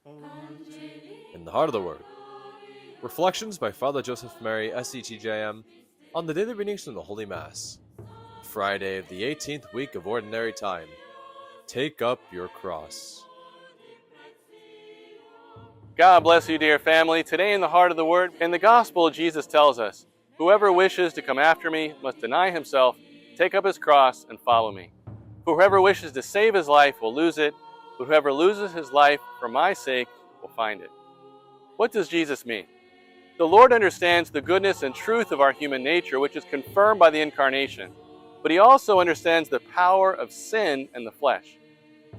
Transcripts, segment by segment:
In the Heart of the Word. Reflections by Father Joseph Mary, SCTJM, on the daily readings from the Holy Mass. Friday of the 18th week of Ordinary Time. Take up your cross. God bless you, dear family. Today in the Heart of the Word, in the Gospel, Jesus tells us, "Whoever wishes to come after me must deny himself, take up his cross, and follow me. For whoever wishes to save his life will lose it, but whoever loses his life for my sake will find it." What does Jesus mean? The Lord understands the goodness and truth of our human nature, which is confirmed by the Incarnation, but He also understands the power of sin and the flesh.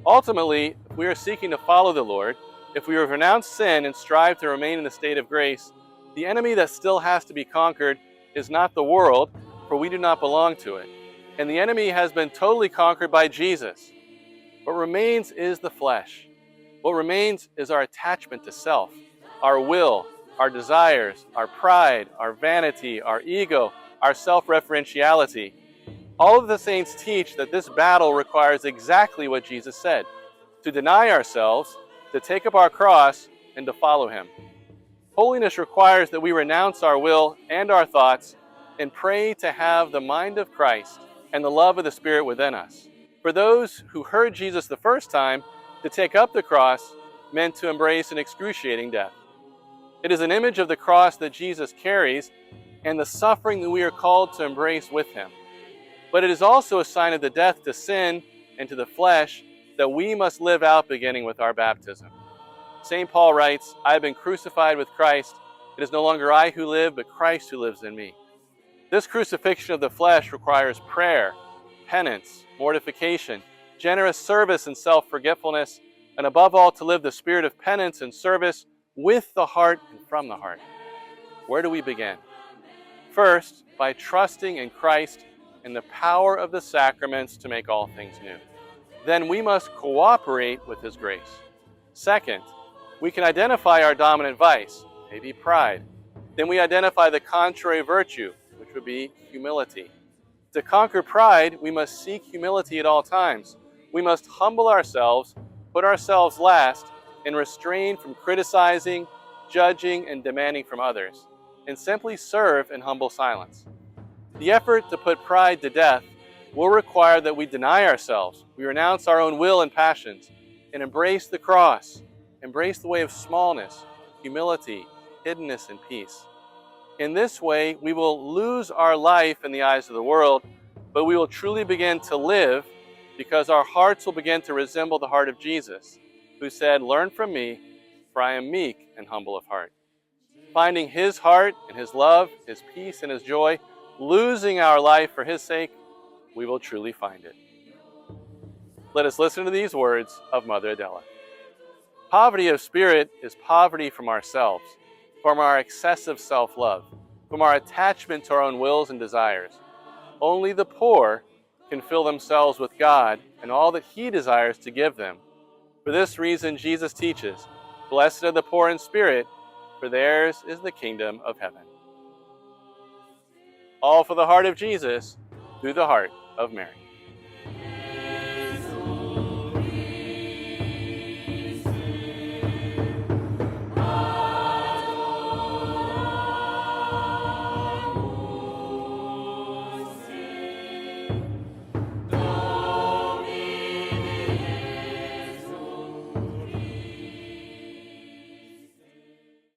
Ultimately, if we are seeking to follow the Lord, if we renounce sin and strive to remain in the state of grace, the enemy that still has to be conquered is not the world, for we do not belong to it. And the enemy has been totally conquered by Jesus. What remains is the flesh. What remains is our attachment to self, our will, our desires, our pride, our vanity, our ego, our self-referentiality. All of the saints teach that this battle requires exactly what Jesus said: to deny ourselves, to take up our cross, and to follow Him. Holiness requires that we renounce our will and our thoughts and pray to have the mind of Christ and the love of the Spirit within us. For those who heard Jesus the first time, to take up the cross meant to embrace an excruciating death. It is an image of the cross that Jesus carries and the suffering that we are called to embrace with Him. But it is also a sign of the death to sin and to the flesh that we must live out beginning with our baptism. St. Paul writes, "I have been crucified with Christ. It is no longer I who live, but Christ who lives in me." This crucifixion of the flesh requires prayer, penance, mortification, generous service and self-forgetfulness, and above all to live the spirit of penance and service with the heart and from the heart. Where do we begin? First, by trusting in Christ and the power of the sacraments to make all things new. Then we must cooperate with His grace. Second, we can identify our dominant vice, maybe pride. Then we identify the contrary virtue, which would be humility. To conquer pride, we must seek humility at all times. We must humble ourselves, put ourselves last, and restrain from criticizing, judging, and demanding from others, and simply serve in humble silence. The effort to put pride to death will require that we deny ourselves, we renounce our own will and passions, and embrace the cross, embrace the way of smallness, humility, hiddenness, and peace. In this way, we will lose our life in the eyes of the world, but we will truly begin to live because our hearts will begin to resemble the heart of Jesus, who said, "Learn from me, for I am meek and humble of heart." Finding His heart and His love, His peace and His joy, losing our life for His sake, we will truly find it. Let us listen to these words of Mother Adela. Poverty of spirit is poverty from ourselves, from our excessive self-love, from our attachment to our own wills and desires. Only the poor can fill themselves with God and all that He desires to give them. For this reason, Jesus teaches, "Blessed are the poor in spirit, for theirs is the kingdom of heaven." All for the heart of Jesus, through the heart of Mary.